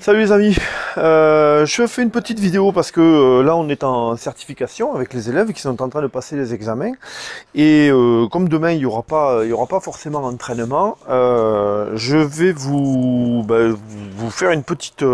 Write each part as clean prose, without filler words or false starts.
Salut les amis, je fais une petite vidéo parce que là on est en certification avec les élèves qui sont en train de passer les examens et comme demain il y aura pas forcément d'entraînement, je vais vous faire une petite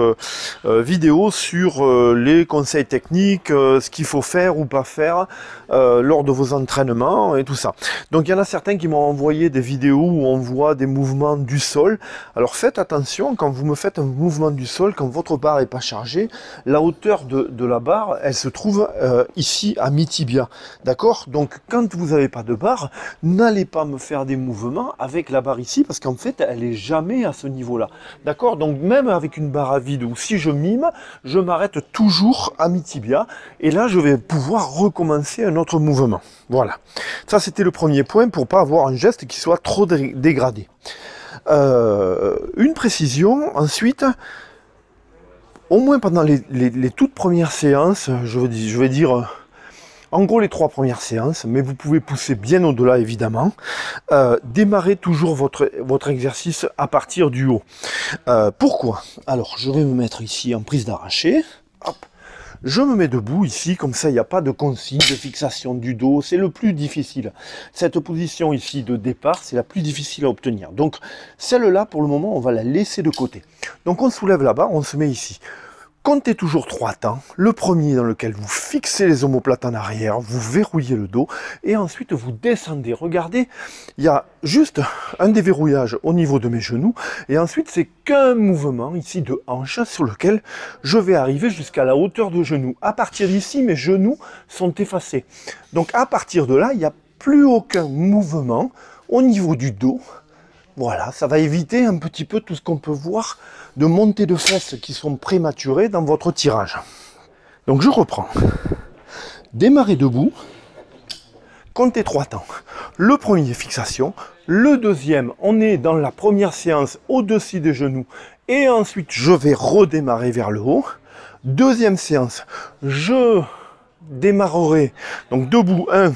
vidéo sur les conseils techniques, ce qu'il faut faire ou pas faire lors de vos entraînements et tout ça. Donc il y en a certains qui m'ont envoyé des vidéos où on voit des mouvements du sol. Alors faites attention quand vous me faites un mouvement du sol, quand votre barre n'est pas chargée, la hauteur de la barre, elle se trouve ici à mi-tibia. D'accord? Donc quand vous n'avez pas de barre, n'allez pas me faire des mouvements avec la barre ici, parce qu'en fait, elle n'est jamais à ce niveau-là. D'accord? Donc même avec une barre à vide, ou si je mime, je m'arrête toujours à mi-tibia, et là, je vais pouvoir recommencer un autre mouvement. Voilà. Ça, c'était le premier point pour pas avoir un geste qui soit trop dégradé. Une précision, ensuite, au moins pendant les toutes premières séances, je vais dire en gros les 3 premières séances, mais vous pouvez pousser bien au-delà évidemment, démarrez toujours votre exercice à partir du haut. Pourquoi? Alors je vais me mettre ici en prise d'arraché, hop. Je me mets debout ici, comme ça il n'y a pas de consigne de fixation du dos, c'est le plus difficile. Cette position ici de départ, c'est la plus difficile à obtenir. Donc celle-là, pour le moment, on va la laisser de côté. Donc on soulève la barre, on se met ici. Comptez toujours 3 temps. Le premier dans lequel vous fixez les omoplates en arrière, vous verrouillez le dos et ensuite vous descendez. Regardez, il y a juste un déverrouillage au niveau de mes genoux et ensuite c'est qu'un mouvement ici de hanche sur lequel je vais arriver jusqu'à la hauteur de genou. À partir d'ici, mes genoux sont effacés. Donc à partir de là, il n'y a plus aucun mouvement au niveau du dos. Voilà, ça va éviter un petit peu tout ce qu'on peut voir de montées de fesses qui sont prématurées dans votre tirage. Donc je reprends. Démarrez debout. Comptez 3 temps. Le premier, fixation. Le deuxième, on est dans la première séance au-dessus des genoux. Et ensuite, je vais redémarrer vers le haut. Deuxième séance, je démarrerai. Donc debout, 1.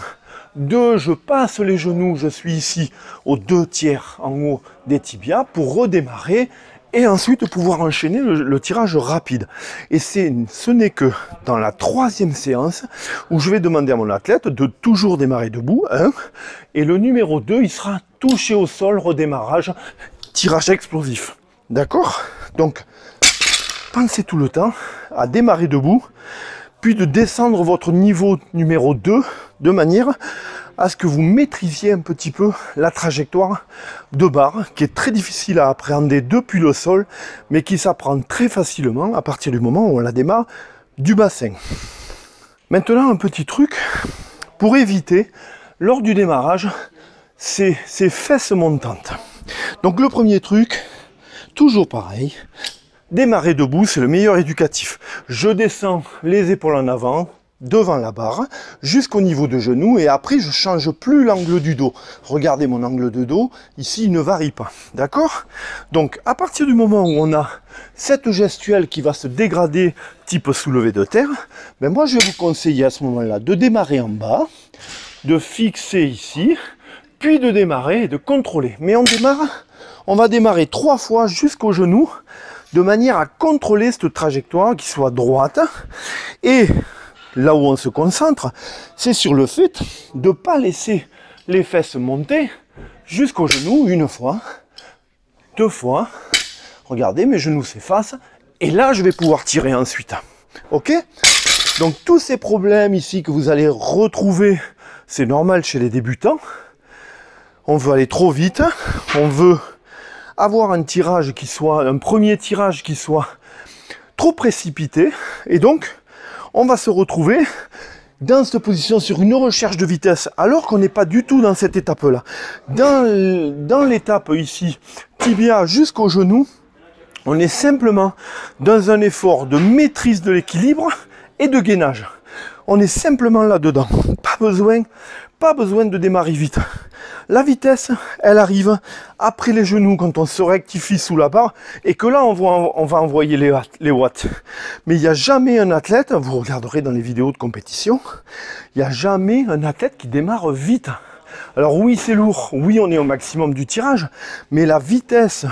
2, je passe les genoux, je suis ici aux 2 tiers en haut des tibias pour redémarrer et ensuite pouvoir enchaîner le tirage rapide. Et ce n'est que dans la 3e séance où je vais demander à mon athlète de toujours démarrer debout, 1, et le numéro 2, il sera touché au sol, redémarrage, tirage explosif. D'accord? Donc, pensez tout le temps à démarrer debout, puis de descendre votre niveau numéro 2 de manière à ce que vous maîtrisiez un petit peu la trajectoire de barre qui est très difficile à appréhender depuis le sol mais qui s'apprend très facilement à partir du moment où on la démarre du bassin. Maintenant un petit truc pour éviter lors du démarrage ces fesses montantes. Donc le premier truc, toujours pareil, démarrer debout, c'est le meilleur éducatif. Je descends les épaules en avant, devant la barre, jusqu'au niveau de genou, et après je change plus l'angle du dos. Regardez mon angle de dos, ici il ne varie pas, d'accord? Donc à partir du moment où on a cette gestuelle qui va se dégrader, type soulevé de terre, ben moi je vais vous conseiller à ce moment-là de démarrer en bas, de fixer ici, puis de démarrer et de contrôler. Mais on va démarrer 3 fois jusqu'au genou, de manière à contrôler cette trajectoire qui soit droite. Et là où on se concentre, c'est sur le fait de ne pas laisser les fesses monter jusqu'au genou 1 fois, 2 fois. Regardez, mes genoux s'effacent. Et là, je vais pouvoir tirer ensuite. Ok? Donc tous ces problèmes ici que vous allez retrouver, c'est normal chez les débutants. On veut aller trop vite, on veut avoir un tirage qui soit, un premier tirage qui soit trop précipité, et donc on va se retrouver dans cette position sur une recherche de vitesse, alors qu'on n'est pas du tout dans cette étape-là. Dans l'étape ici, tibia jusqu'au genou, on est simplement dans un effort de maîtrise de l'équilibre et de gainage. On est simplement là-dedans, pas besoin de démarrer vite. La vitesse, elle arrive après les genoux quand on se rectifie sous la barre et que là, on va envoyer les watts. Mais il n'y a jamais un athlète, vous regarderez dans les vidéos de compétition, il n'y a jamais un athlète qui démarre vite. Alors oui, c'est lourd, oui, on est au maximum du tirage, mais la vitesse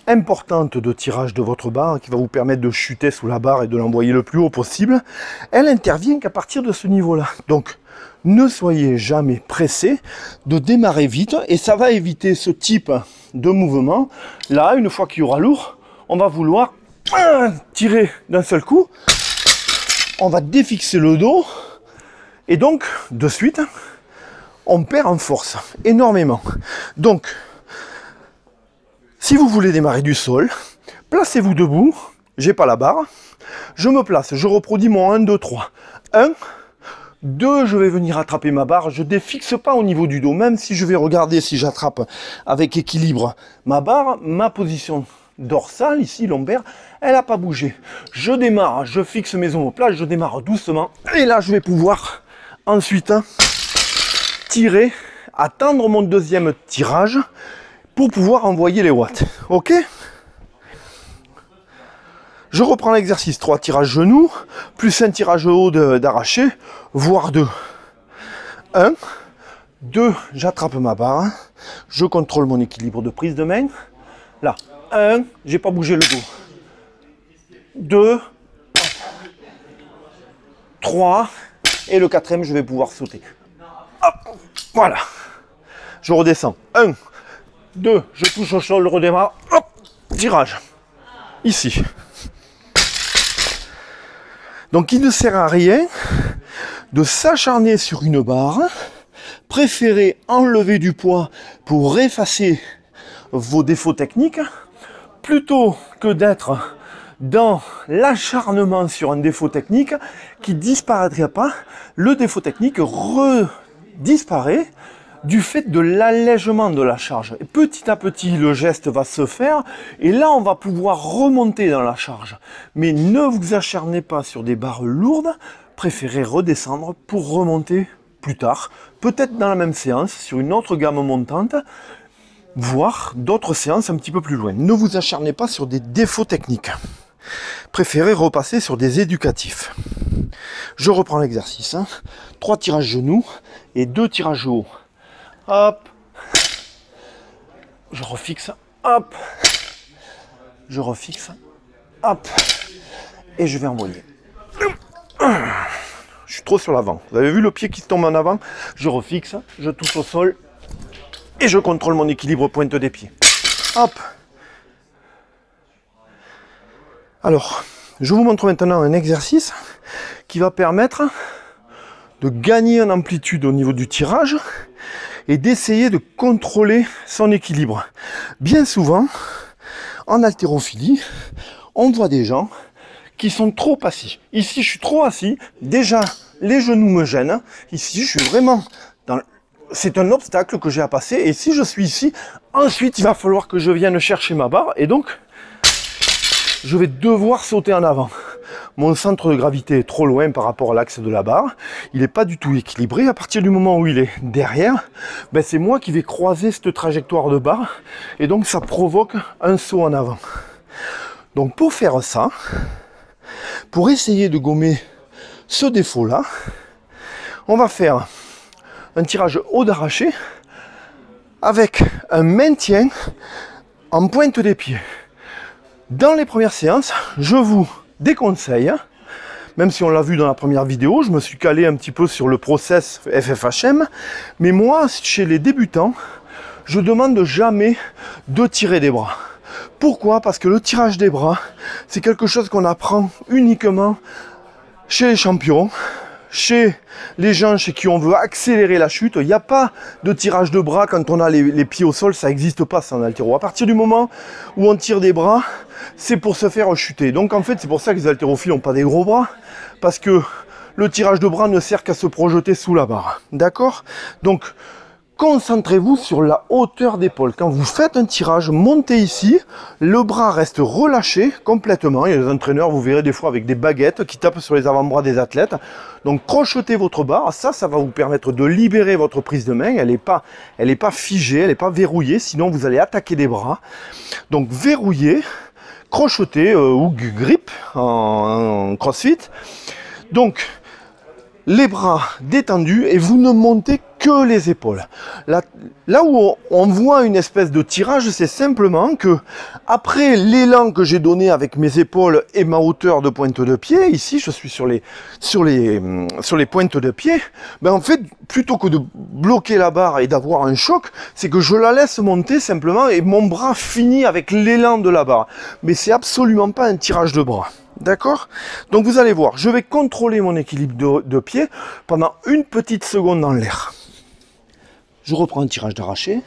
importante de tirage de votre barre qui va vous permettre de chuter sous la barre et de l'envoyer le plus haut possible, elle intervient qu'à partir de ce niveau-là. Donc, ne soyez jamais pressé de démarrer vite et ça va éviter ce type de mouvement. Là, une fois qu'il y aura lourd, on va vouloir tirer d'un seul coup. On va défixer le dos et donc, de suite, on perd en force énormément. Donc, si vous voulez démarrer du sol, placez-vous debout, j'ai pas la barre, je me place, je reproduis mon 1, 2, 3. 1, 2, je vais venir attraper ma barre, je ne défixe pas au niveau du dos, même si je vais regarder si j'attrape avec équilibre ma barre, ma position dorsale, ici lombaire, elle n'a pas bougé. Je démarre, je fixe mes omoplates, je démarre doucement, et là je vais pouvoir ensuite tirer, attendre mon deuxième tirage, pour pouvoir envoyer les watts. Ok? Je reprends l'exercice. 3 tirages genoux, plus un tirage haut d'arraché, voire 2. 1, 2, j'attrape ma barre. Je contrôle mon équilibre de prise de main. Là, 1, j'ai pas bougé le dos. 2, 3, et le quatrième, je vais pouvoir sauter. Hop, voilà. Je redescends. 1, 2, je touche au sol, redémarre, hop, tirage, ici. Donc il ne sert à rien de s'acharner sur une barre, préférez enlever du poids pour effacer vos défauts techniques, plutôt que d'être dans l'acharnement sur un défaut technique qui disparaîtrait pas. Le défaut technique disparaît du fait de l'allègement de la charge. Et petit à petit, le geste va se faire et là, on va pouvoir remonter dans la charge. Mais ne vous acharnez pas sur des barres lourdes, préférez redescendre pour remonter plus tard, peut-être dans la même séance, sur une autre gamme montante, voire d'autres séances un petit peu plus loin. Ne vous acharnez pas sur des défauts techniques. Préférez repasser sur des éducatifs. Je reprends l'exercice. 3 tirages genoux et 2 tirages haut. Hop, je refixe, hop, je refixe, hop, et je vais envoyer. Je suis trop sur l'avant. Vous avez vu le pied qui se tombe en avant? Je refixe, je touche au sol, et je contrôle mon équilibre pointe des pieds. Hop. Alors, je vous montre maintenant un exercice qui va permettre de gagner en amplitude au niveau du tirage et d'essayer de contrôler son équilibre. Bien souvent, en haltérophilie, on voit des gens qui sont trop assis. Ici, je suis trop assis. Déjà, les genoux me gênent. Ici, je suis vraiment dans... C'est un obstacle que j'ai à passer. Et si je suis ici, ensuite, il va falloir que je vienne chercher ma barre. Et donc, je vais devoir sauter en avant. Mon centre de gravité est trop loin par rapport à l'axe de la barre. Il n'est pas du tout équilibré. À partir du moment où il est derrière, ben c'est moi qui vais croiser cette trajectoire de barre. Et donc, ça provoque un saut en avant. Donc, pour faire ça, pour essayer de gommer ce défaut-là, on va faire un tirage haut d'arraché avec un maintien en pointe des pieds. Dans les premières séances, je vous déconseille, même si on l'a vu dans la première vidéo, je me suis calé un petit peu sur le process FFHM, mais moi, chez les débutants, je demande jamais de tirer des bras. Pourquoi? Parce que le tirage des bras, c'est quelque chose qu'on apprend uniquement chez les champions, chez les gens chez qui on veut accélérer la chute. Il n'y a pas de tirage de bras quand on a les pieds au sol, ça n'existe pas ça en haltéro. À partir du moment où on tire des bras, c'est pour se faire chuter. Donc en fait, c'est pour ça que les haltérophiles n'ont pas des gros bras, parce que le tirage de bras ne sert qu'à se projeter sous la barre. D'accord? Donc, concentrez-vous sur la hauteur d'épaule. Quand vous faites un tirage, montez ici, le bras reste relâché complètement. Il y a des entraîneurs, vous verrez des fois avec des baguettes qui tapent sur les avant-bras des athlètes. Donc crochetez votre barre, ça va vous permettre de libérer votre prise de main. Elle n'est pas figée, elle n'est pas verrouillée, sinon vous allez attaquer des bras. Donc verrouillez, crochetez ou grip en crossfit. Donc les bras détendus et vous ne montez que les épaules. Là où on voit une espèce de tirage, c'est simplement que après l'élan que j'ai donné avec mes épaules et ma hauteur de pointe de pied, ici je suis sur les pointes de pied, ben en fait plutôt que de bloquer la barre et d'avoir un choc, c'est que je la laisse monter simplement et mon bras finit avec l'élan de la barre. Mais c'est absolument pas un tirage de bras. D'accord? Donc vous allez voir, je vais contrôler mon équilibre de pied pendant une petite seconde dans l'air. Je reprends un tirage d'arraché,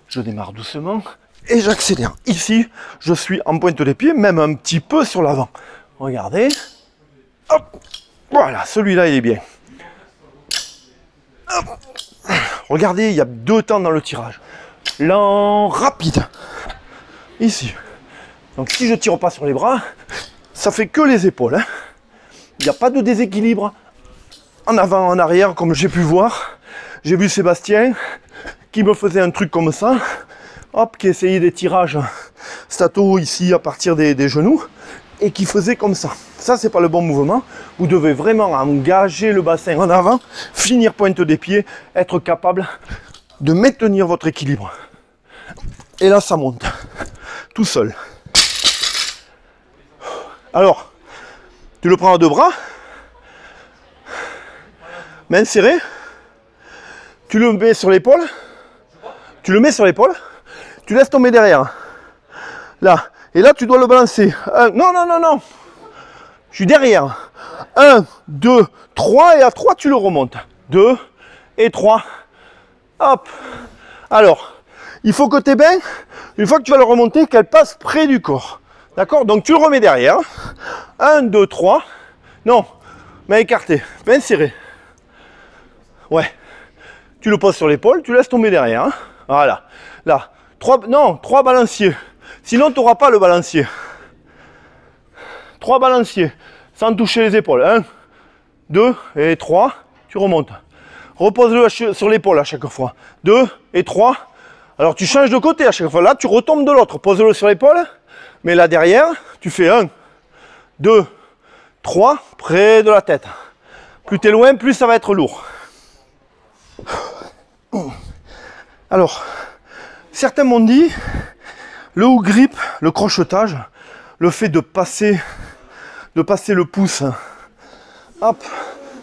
je démarre doucement et j'accélère. Ici, je suis en pointe des pieds, même un petit peu sur l'avant. Regardez. Hop. Voilà, celui-là il est bien. Hop. Regardez, il y a 2 temps dans le tirage. Lent, rapide. Ici. Donc si je ne tire pas sur les bras, ça fait que les épaules. Hein. Il n'y a pas de déséquilibre en avant, en arrière, comme j'ai pu voir. J'ai vu Sébastien qui me faisait un truc comme ça. Hop, qui essayait des tirages stato ici à partir des genoux. Et qui faisait comme ça. Ça, c'est pas le bon mouvement. Vous devez vraiment engager le bassin en avant, finir pointe des pieds, être capable de maintenir votre équilibre. Et là, ça monte. Tout seul. Alors, tu le prends à 2 bras, main serrée, tu le mets sur l'épaule, tu laisses tomber derrière, là, et là tu dois le balancer. Non, je suis derrière. 1, 2, 3, et à 3 tu le remontes. 2 et 3, hop. Alors, il faut que tes mains, une fois que tu vas le remonter, qu'elles passent près du corps. D'accord? Donc tu le remets derrière. 1, 2, 3. Non, main écartée, main serrée. Ouais. Tu le poses sur l'épaule, tu laisses tomber derrière. Hein. Voilà. Là. 3 balanciers. Sinon, tu n'auras pas le balancier. 3 balanciers. Sans toucher les épaules. 1, 2 et 3. Tu remontes. Repose-le sur l'épaule à chaque fois. 2 et 3. Alors tu changes de côté à chaque fois. Là, tu retombes de l'autre. Pose-le sur l'épaule. Mais là derrière, tu fais 1, 2, 3, près de la tête. Plus tu es loin, plus ça va être lourd. Alors, certains m'ont dit, le hook grip, le crochetage, le fait de passer le pouce, hop,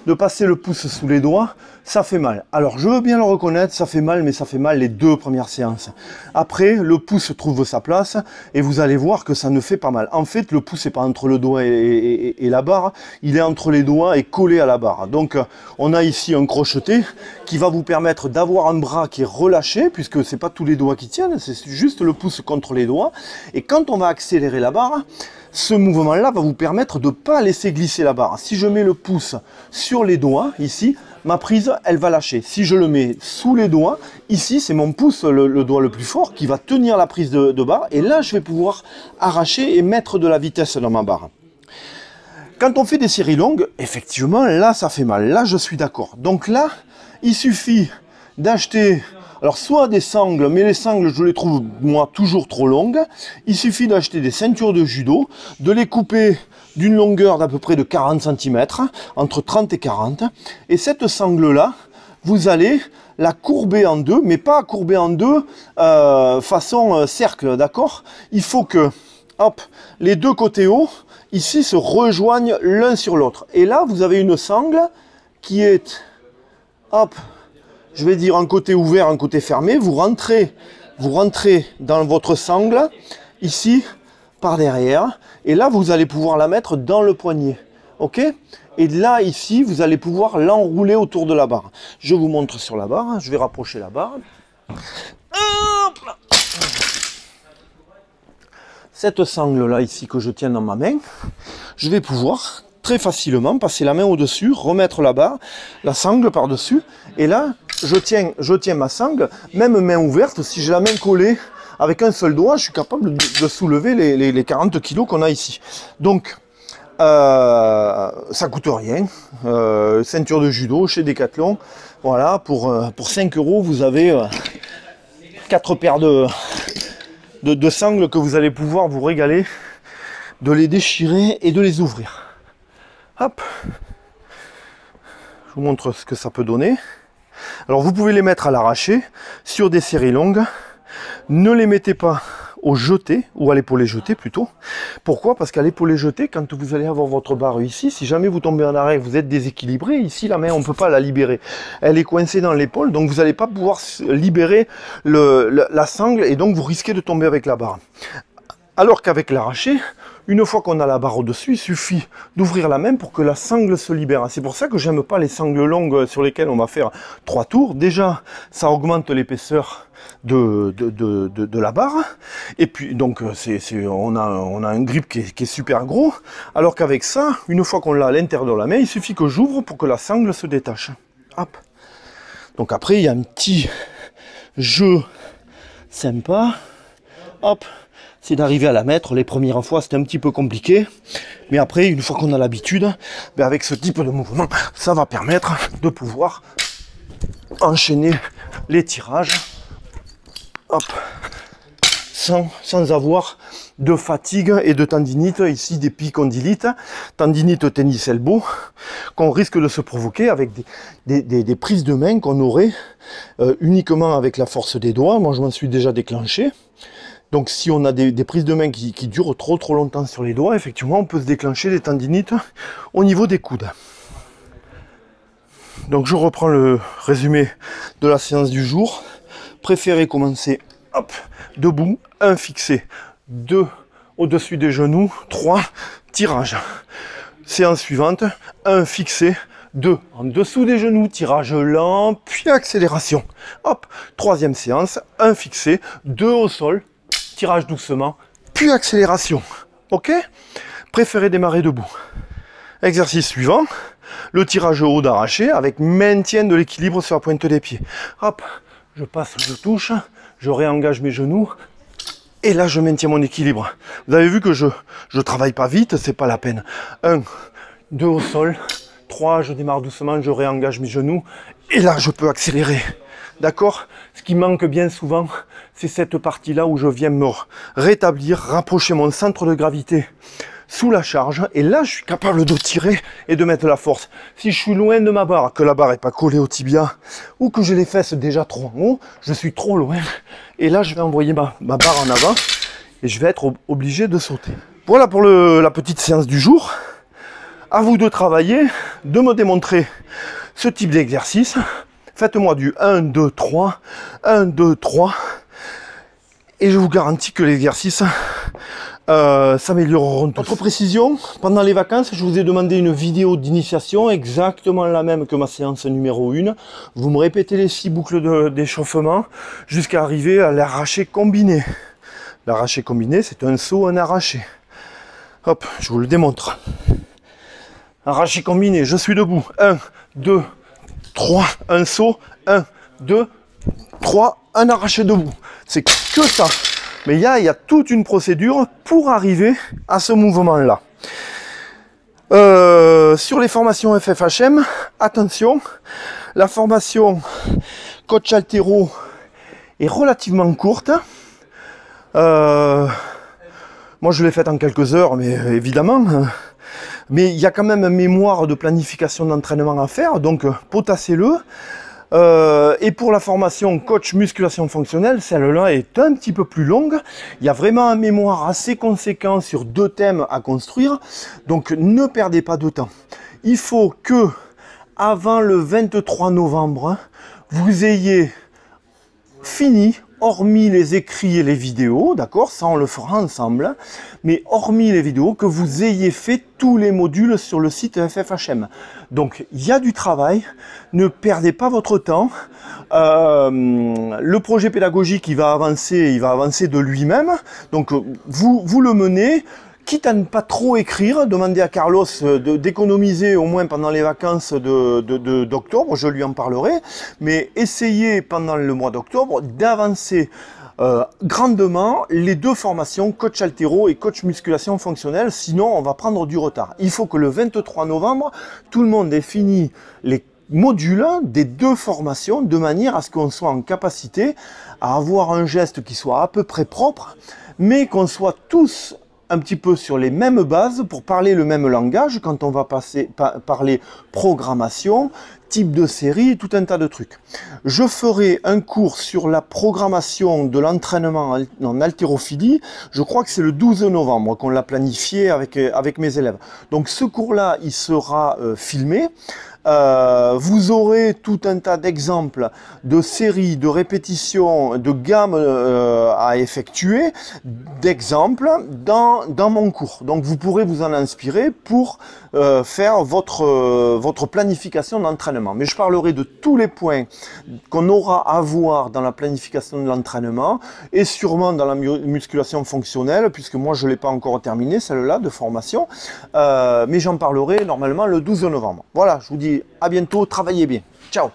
de passer le pouce sous les doigts, ça fait mal. Alors je veux bien le reconnaître, ça fait mal, mais ça fait mal les 2 premières séances. Après, le pouce trouve sa place et vous allez voir que ça ne fait pas mal. En fait, le pouce n'est pas entre le doigt et la barre, il est entre les doigts et collé à la barre. Donc on a ici un crocheté qui va vous permettre d'avoir un bras qui est relâché, puisque c'est pas tous les doigts qui tiennent, c'est juste le pouce contre les doigts. Et quand on va accélérer la barre, ce mouvement-là va vous permettre de ne pas laisser glisser la barre. Si je mets le pouce sur les doigts, ici, ma prise, elle va lâcher. Si je le mets sous les doigts, ici, c'est mon pouce, le doigt le plus fort, qui va tenir la prise de barre. Et là, je vais pouvoir arracher et mettre de la vitesse dans ma barre. Quand on fait des séries longues, effectivement, là, ça fait mal. Là, je suis d'accord. Donc là, il suffit d'acheter... Alors, soit des sangles, mais les sangles, je les trouve, moi, toujours trop longues. Il suffit d'acheter des ceintures de judo, de les couper d'une longueur d'à peu près de 40 cm, entre 30 et 40. Et cette sangle-là, vous allez la courber en 2, mais pas courber en 2 façon cercle, d'accord? Il faut que, hop, les 2 côtés hauts, ici, se rejoignent l'un sur l'autre. Et là, vous avez une sangle qui est, hop, je vais dire un côté ouvert, un côté fermé. Vous rentrez dans votre sangle, ici, par derrière. Et là, vous allez pouvoir la mettre dans le poignet. Ok? Et là, ici, vous allez pouvoir l'enrouler autour de la barre. Je vous montre sur la barre. Je vais rapprocher la barre. Hop là. Cette sangle-là, ici, que je tiens dans ma main, je vais pouvoir... très facilement, passer la main au-dessus, remettre la barre, la sangle par-dessus, et là, je tiens ma sangle, même main ouverte, si j'ai la main collée avec un seul doigt, je suis capable de soulever les 40 kg qu'on a ici. Donc, ça coûte rien, ceinture de judo chez Decathlon, voilà, pour 5 €, vous avez 4 paires de sangles que vous allez pouvoir vous régaler de les déchirer et de les ouvrir. Hop. Je vous montre ce que ça peut donner. Alors vous pouvez les mettre à l'arraché sur des séries longues. Ne les mettez pas au jeté, ou à l'épaulé jeté plutôt. Pourquoi? Parce qu'à l'épaulé jeté, quand vous allez avoir votre barre ici, si jamais vous tombez en arrêt, vous êtes déséquilibré, ici la main, on ne peut pas la libérer. Elle est coincée dans l'épaule, donc vous n'allez pas pouvoir libérer la sangle, et donc vous risquez de tomber avec la barre. Alors qu'avec l'arraché, une fois qu'on a la barre au-dessus, il suffit d'ouvrir la main pour que la sangle se libère. C'est pour ça que j'aime pas les sangles longues sur lesquelles on va faire 3 tours. Déjà, ça augmente l'épaisseur de la barre. Et puis, donc, on a un grip qui est super gros. Alors qu'avec ça, une fois qu'on l'a à l'intérieur de la main, il suffit que j'ouvre pour que la sangle se détache. Hop. Donc après, il y a un petit jeu sympa. Hop. C'est d'arriver à la mettre. Les premières fois, c'était un petit peu compliqué. Mais après, une fois qu'on a l'habitude, ben avec ce type de mouvement, ça va permettre de pouvoir enchaîner les tirages. Hop. Sans avoir de fatigue et de tendinite, ici des épicondylites, tendinite tennis elbow, qu'on risque de se provoquer avec des prises de main qu'on aurait uniquement avec la force des doigts. Moi, je m'en suis déjà déclenché. Donc si on a des prises de main qui durent trop longtemps sur les doigts, effectivement, on peut se déclencher des tendinites au niveau des coudes. Donc je reprends le résumé de la séance du jour. Préférez commencer hop, debout, 1 fixé, 2 au-dessus des genoux, 3 tirage. Séance suivante, 1 fixé, 2 en dessous des genoux, tirage lent, puis accélération. Hop, troisième séance, 1 fixé, 2 au sol, tirage doucement, puis accélération. Ok? Préférez démarrer debout. Exercice suivant, le tirage haut d'arraché avec maintien de l'équilibre sur la pointe des pieds. Hop, je passe, je touche, je réengage mes genoux, et là je maintiens mon équilibre. Vous avez vu que je travaille pas vite, c'est pas la peine. 1, 2 au sol, 3, je démarre doucement, je réengage mes genoux, et là je peux accélérer. D'accord? Ce qui manque bien souvent, c'est cette partie-là où je viens me rétablir, rapprocher mon centre de gravité sous la charge, et là je suis capable de tirer et de mettre la force. Si je suis loin de ma barre, que la barre n'est pas collée au tibia, ou que j'ai les fesses déjà trop en haut, je suis trop loin, et là je vais envoyer ma barre en avant, et je vais être obligé de sauter. Voilà pour la petite séance du jour. À vous de travailler, de me démontrer ce type d'exercice. Faites-moi du 1, 2, 3, 1, 2, 3, et je vous garantis que l'exercice s'amélioreront. Autre précision, pendant les vacances, je vous ai demandé une vidéo d'initiation, exactement la même que ma séance numéro 1. Vous me répétez les 6 boucles d'échauffement jusqu'à arriver à l'arraché combiné. L'arraché combiné, c'est un saut, un arraché. Hop, je vous le démontre. Arraché combiné, je suis debout. 1, 2, 3, un saut, 1, 2, 3, un arraché debout. C'est que ça. Mais il y a toute une procédure pour arriver à ce mouvement-là. Sur les formations FFHM, attention, la formation coach altéro est relativement courte. Moi, je l'ai faite en quelques heures, mais évidemment... Mais il y a quand même un mémoire de planification d'entraînement à faire, donc potassez-le. Et pour la formation coach musculation fonctionnelle, celle-là est un petit peu plus longue. Il y a vraiment un mémoire assez conséquent sur 2 thèmes à construire, donc ne perdez pas de temps. Il faut que, avant le 23 novembre, vous ayez fini, hormis les écrits et les vidéos, d'accord, ça on le fera ensemble, mais hormis les vidéos, que vous ayez fait tous les modules sur le site FFHM. Donc il y a du travail, ne perdez pas votre temps. Le projet pédagogique il va avancer de lui-même, donc vous le menez. Quitte à ne pas trop écrire, demandez à Carlos d'économiser au moins pendant les vacances d'octobre, je lui en parlerai, mais essayez pendant le mois d'octobre d'avancer grandement les 2 formations, coach altéro et coach musculation fonctionnelle, sinon on va prendre du retard. Il faut que le 23 novembre, tout le monde ait fini les modules des 2 formations de manière à ce qu'on soit en capacité à avoir un geste qui soit à peu près propre, mais qu'on soit tous un petit peu sur les mêmes bases pour parler le même langage quand on va parler programmation, type de série, tout un tas de trucs. Je ferai un cours sur la programmation de l'entraînement en haltérophilie. Je crois que c'est le 12 novembre qu'on l'a planifié avec mes élèves. Donc ce cours-là, il sera filmé. Vous aurez tout un tas d'exemples de séries, de répétitions, de gammes à effectuer, d'exemples dans mon cours. Donc vous pourrez vous en inspirer pour faire votre planification d'entraînement. Mais je parlerai de tous les points qu'on aura à voir dans la planification de l'entraînement et sûrement dans la musculation fonctionnelle, puisque moi je ne l'ai pas encore terminé, celle-là de formation, mais j'en parlerai normalement le 12 novembre. Voilà, je vous dis à bientôt, travaillez bien. Ciao!